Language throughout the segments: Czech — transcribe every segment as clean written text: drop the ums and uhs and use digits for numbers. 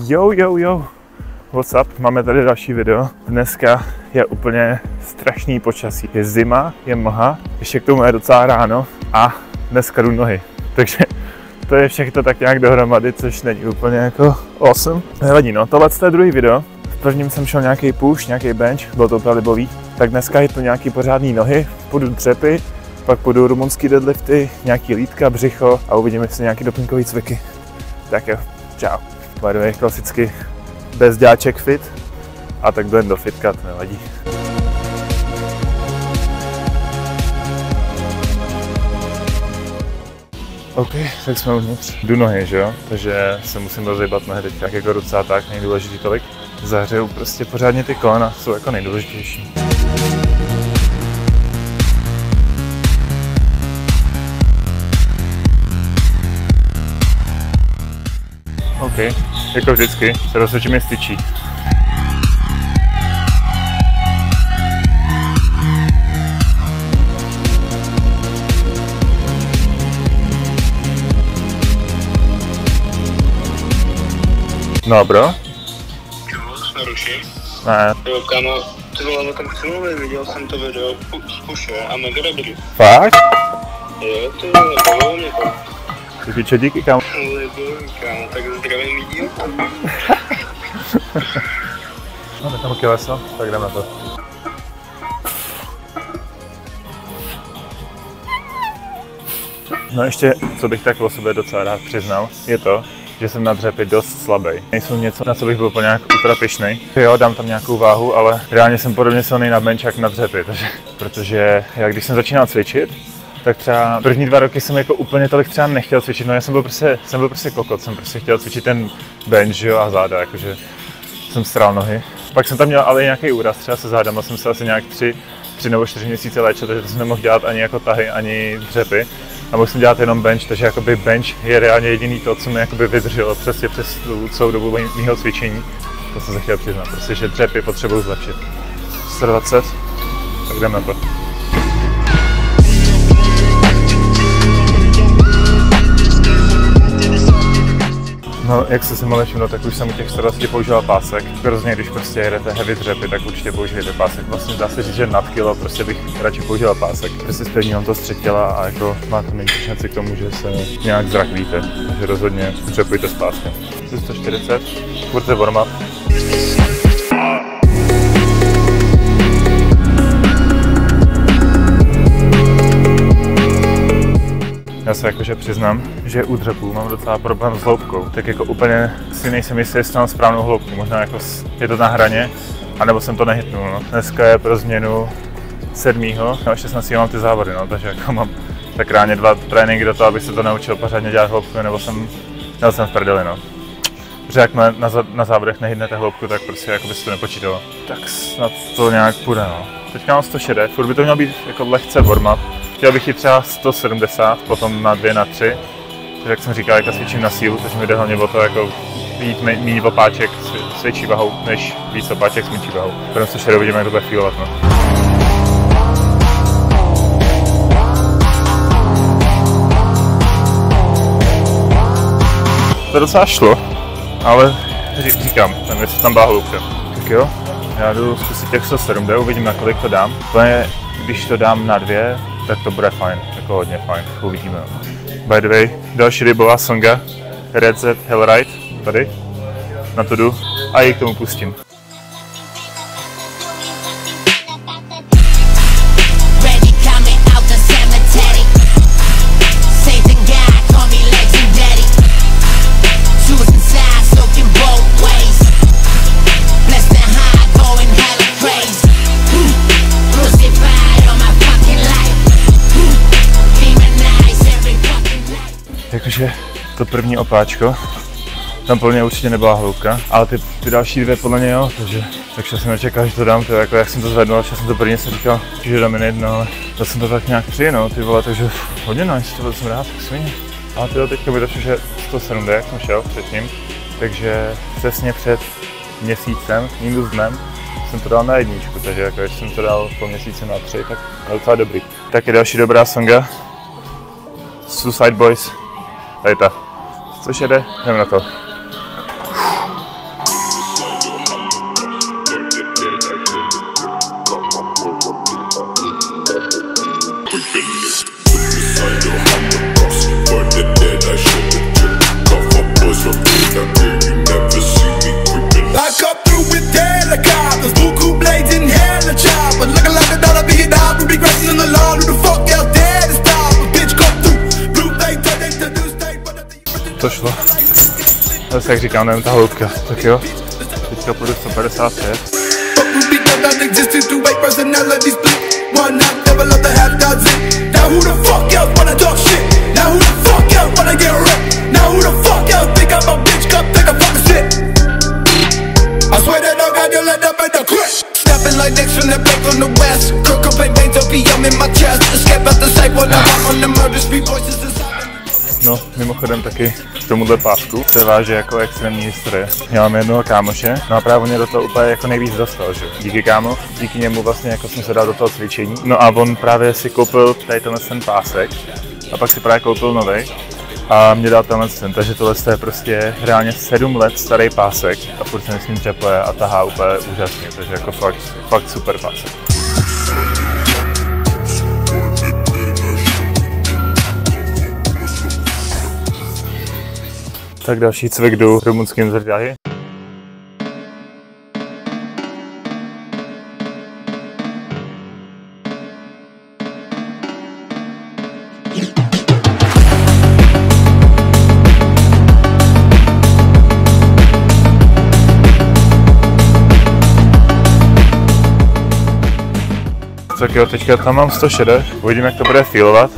Jo, what's up? Máme tady další video. Dneska je úplně strašný počasí. Je zima, je mlha, ještě k tomu je docela ráno a dneska jdu nohy. Takže to je všechno tak nějak dohromady, což není úplně jako awesome. Nevadí, no, tohle je druhý video. V prvním jsem šel nějaký push, nějaký bench, bylo to úplně libový. Tak dneska je to nějaký pořádný nohy, půjdu dřepy, pak půjdu rumunský deadlifty, nějaký lítka, břicho a uvidíme, jestli nějaký dopinkový cviky. Tak jo, čau. By the way, klasicky bezďáček fit a tak jdem do fitka, to nevadí. OK, tak jsme uvnitř. Jdu nohy, že jo? Takže se musím rozjebat nohy teďka, jako ruce a tak, nejdůležitý tolik. Zahřeju prostě pořádně ty kolena, jsou jako nejdůležitější. OK, jako vždycky se rozhodčím je styčí. No bro? Čemu, jsme ruší? Ne. Jo, kámo, ty vole, o tom chci mluvit, viděl jsem to video z puše a mega dobrý. Fakt? Jo, ty vole, bavilo mě to. Ty piče, díky kámo. Kámo, tak zdravím vidím. Máme tam těleso, tak jdeme na to. No ještě, co bych tak o sobě docela rád přiznal, je to, že jsem na dřepy dost slabý. Nejsou něco, na co bych byl úplně nějak ultra pyšnej. Jo, dám tam nějakou váhu, ale reálně jsem podobně silný na bench jak na dřepy, protože já když jsem začínal cvičit, tak třeba první 2 roky jsem jako úplně tolik třeba nechtěl cvičit, no já jsem byl prostě kokot, jsem prostě chtěl cvičit ten bench, jo, a záda, jakože jsem sral nohy. Pak jsem tam měl ale nějaký úraz třeba se zádama, jsem se asi nějak 3 nebo 4 měsíce léčil, takže to jsem nemohl dělat ani jako tahy, ani dřepy. A mohl jsem dělat jenom bench, takže jakoby bench je reálně jediný to, co mi jakoby vydrželo přesně přes tu celou dobu mého cvičení. To jsem se chtěl přiznat, prostě, že dřepy potřebuju zlepšit. 120, tak jdeme na to. No, jak jste si mohli všimnout, tak už jsem u těch 120 používal pásek. Hrozně, když prostě jedete heavy dřepy, tak určitě použijete pásek. Vlastně dá se říct, že nad kilo prostě bych radši používal pásek. Prostě zpevní on to střed těla a jako máte menší šanci k tomu, že se nějak zrakvíte. Takže rozhodně dřepujte s páskem. 140, furt je warm-up. Já se jakože přiznám, že u dřepů mám docela problém s hloubkou, tak jako úplně si nejsem jistý, jestli mám správnou hloubku, možná jako je to na hraně, anebo jsem to nehytnul, no. Dneska je pro změnu 7. No ještě snad si mám ty závody, no, takže jako mám tak ráně 2 tréninky do toho, abych se to naučil pořádně dělat hloubku, nebo měl jsem v prdeli, no. Protože jak na závodech nehytnete hloubku, tak prostě jako by se to nepočítalo. Tak snad to nějak půjde, no. Teďka mám 160, furt by to mělo být jako lehce warm-up. Chtěl bych jít třeba 170, potom na 2, na 3. Takže jak jsem říkal, jak cvičím na sílu, takže mi jde hlavně o to jako jít méně opáček s větší vahou, než víc opáček s menší vahou. Potom 160 uvidíme, jak to bude feelovat, no. To docela šlo, ale říkám, nevím, jestli tam byla hloubka. Tak jo, já jdu zkusit těch 170, uvidím, na kolik to dám. Když to dám na 2, tak to bude fajn, jako hodně fajn, uvidíme. By the way, další rybová songa, Red Z Hellride, tady, na to jdu a ji k tomu pustím. Jakože to první opáčko, tam podle mě určitě nebyla hloubka, ale ty další 2 podle mě jo, takže jsem nečekal, že to dám, to jako jak jsem to zvednul, že jsem to prvně jsem říkal, že dám jen 1, ale to jsem to tak nějak 3, no, ty vole, takže hodně nice, to jsem rád, tak svině. Ale tyhle teďka mi došlo, že 170, jak jsem šel předtím, takže přesně před měsícem, minus dnem, jsem to dal na 1, takže jako když jsem to dal po měsíci na 3, tak je docela dobrý. Tak je další dobrá songa, Suicide Boys, tady ta, což jede, jdeme na to. zase, jak říkám, nevím, ta hloubka. Tak jo, teďka půjdu 155. No, mimochodem taky k tomuhle pásku se váže jako extrémní historie. Já mám jednoho kámoše, no a právě mě do toho úplně jako nejvíc dostal, že? Díky kámo, díky němu vlastně jako jsem se dal do toho cvičení. No a on právě si koupil tady ten pásek a pak si právě koupil novej a mě dal tenhle ten, takže tohle je prostě reálně 7 let starý pásek a furt se s ním třepuje a tahá úplně úžasně, takže jako fakt super pásek. Tak další cvik jdu rumunským zrťahy. Tak jo, teďka tam mám 160, uvidím, jak to bude feelovat.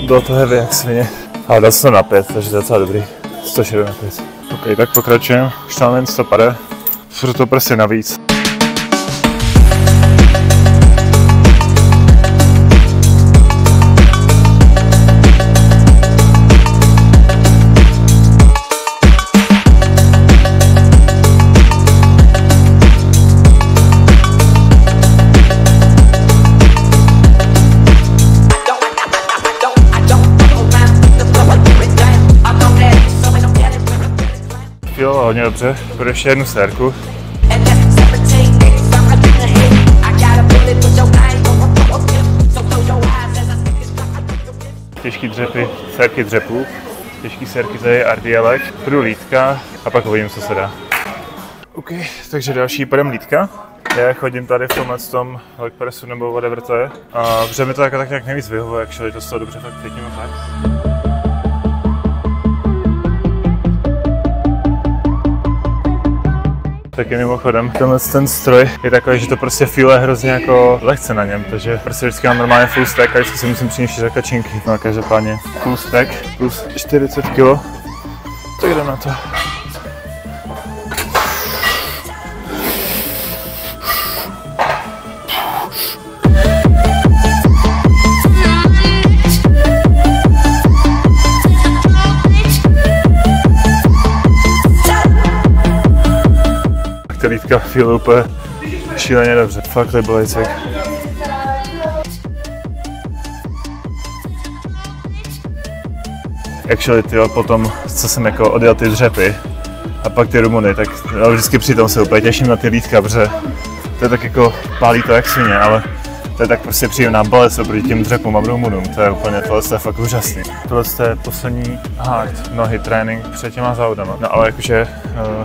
Bylo to heavy jak svině. Ale dal jsem to na 5, takže to je docela dobrý. 106 na 5. Ok, tak pokračujeme. Už tam jen 150. Furt to prostě navíc. Jo, hodně dobře, budu ještě jednu sérku. Těžký dřepy, sérky dřepů, těžký sérky tady RDLek, půjdu lítka a pak uvidím, co se dá. OK, takže další půjdem lítka. Já chodím tady v tomhle tom leg pressu nebo whatever to je. A protože mi to tak nějak nejvíc vyhovuje, actually to z toho dobře fakt cítím a tak. Taky mimochodem, ten stroj je takový, že to prostě feeluje hrozně jako lehce na něm, takže prostě vždycky mám normálně full stack a vždycky si musím přinést 4 kačinky. No a každopádně full stack plus 40 kg, tak jdem na to. Ty lítka feel úplně šíleně dobře, fakt to byl cvik. Actually, tyjo, potom, co jsem jako odjel ty dřepy a pak ty Rumuny, tak vždycky přitom se úplně těším na ty lítka, protože to je tak jako pálí to jak svině, ale to je tak prostě příjemná bolest oproti těm dřepům a Rumunům, to je úplně, tohle je fakt úžasný. Tohle je poslední hard nohy trénink před těma závodama. No ale jakože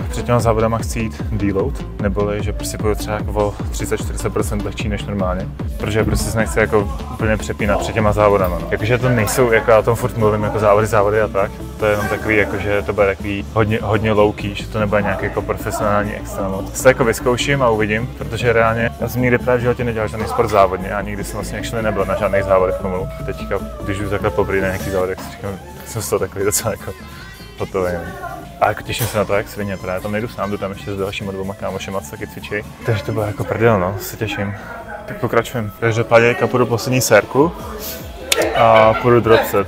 před těma závodama chci jít deload, neboli že prostě budu třeba jako o 30-40% lehčí než normálně, protože prostě se nechci jako úplně přepínat před těma závodama. No. Jakože to nejsou, jako já o tom furt mluvím, jako závody a tak, to je jenom takový, jakože to bude takový hodně low key, že to nebude nějaký jako profesionální extra mod. To jako vyzkouším a uvidím, protože reálně já jsem nikdy právě v životě nedělal žádný sport závodně a nikdy jsem vlastně actually nebyl na žádných závodech pomalu. Teďka, když už takhle poprvé na nějakých závodech, říkám, jsem z toho takový docela jako hotový. A jako těším se na to, jak svině, protože tam nejdu sám, jdu tam ještě s dalšíma 2 kámošema, co taky cvičí. Takže to bylo jako prdel, no, se těším. Tak pokračujeme. Takže půjdu půjdu poslední sérku a půjdu drop set.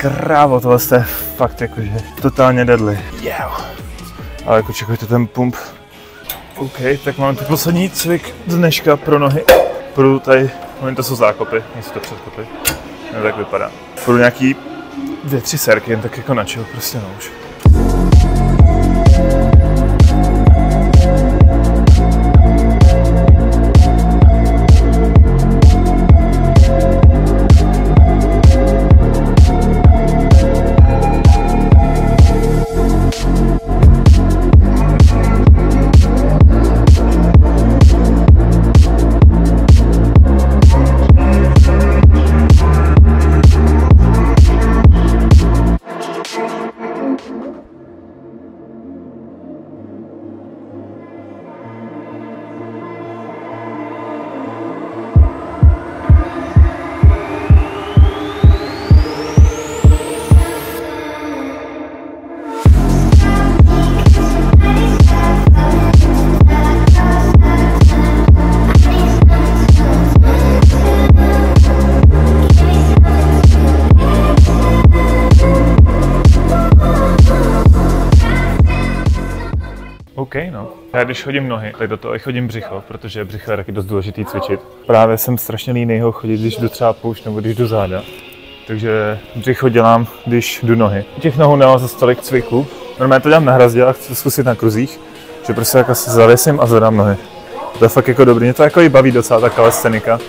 krávo, tohle je fakt jakože totálně deadly. Yeah. Ale jako čekajte ten pump. OK, tak mám tu poslední cvik dneška pro nohy. Půjdu tady, to jsou zákopy, nejsou to předkopy. No, tak vypadá. Půjdu nějaký 2-3 sérky, jen tak jako na chill, prostě no už. OK, no. Já když chodím nohy, tak do toho i chodím břicho, protože břicho je taky dost důležitý cvičit. Právě jsem strašně línej ho chodit, když jdu třeba poušť nebo když jdu záda. Takže břicho dělám, když jdu nohy. Těch nohou nemám zase tolik cviků. Normálně to dělám na hrazdě a chci zkusit na kruzích, že prostě jako se zavěsím a zvedám nohy. To je fakt jako dobrý, mě to jako i baví docela ta kalisthenika.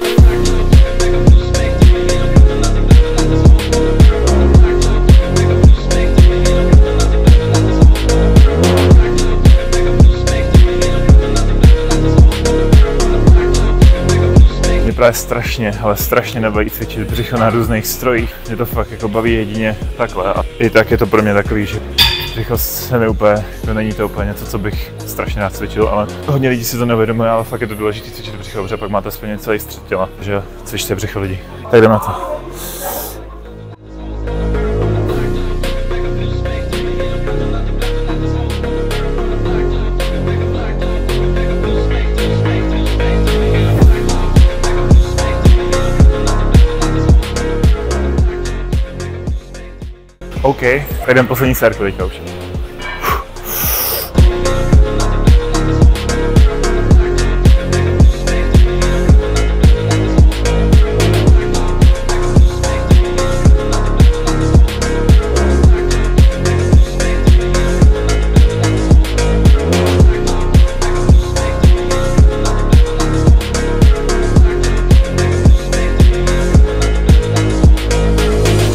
Právě strašně, ale strašně nebaví cvičit břicho na různých strojích. Mě to fakt jako baví jedině takhle a i tak je to pro mě takový, že břicho se mi úplně, to není to úplně něco, co bych strašně rád cvičil, ale hodně lidí si to neuvědomuje, ale fakt je to důležité cvičit břicho, protože pak máte splnit celý střed těla, že cvičte břicho lidi. Tak jdeme na to. OK, tak jdem poslední sérku teďka už.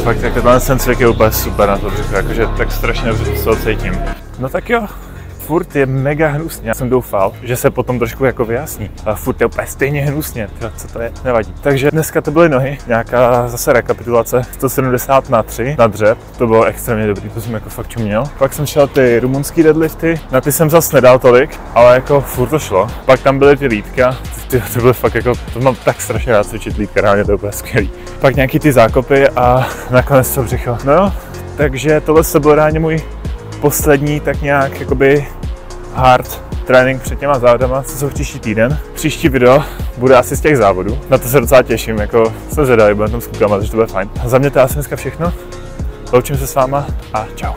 Fakt jako ten cvik je úplně super na to břicho, jakože tak strašně dobře se cítím. No tak jo, furt je mega hnusně. Já jsem doufal, že se potom trošku jako vyjasní, ale furt je úplně stejně hnusně, co to je, nevadí. Takže dneska to byly nohy, nějaká zase rekapitulace, 170×3 na dřep, to bylo extrémně dobrý, to jsem jako fakt čuměl. Pak jsem šel ty rumunský deadlifty, na ty jsem zase nedal tolik, ale jako furt to šlo. Pak tam byly ty lítka, to byly fakt jako, to mám tak strašně rád cvičit lítka, reálně to je úplně skvělý. Pak nějaký ty zákopy a nakonec to břicho. No jo, takže tohle se byl reálně můj poslední tak nějak jakoby hard trénink před těma závodama, co jsou příští týden. Příští video bude asi z těch závodů, na to se docela těším, jako jsem zvědavý, budem tam s klukama, takže to bude fajn. A za mě to asi dneska všechno, loučím se s váma a čau.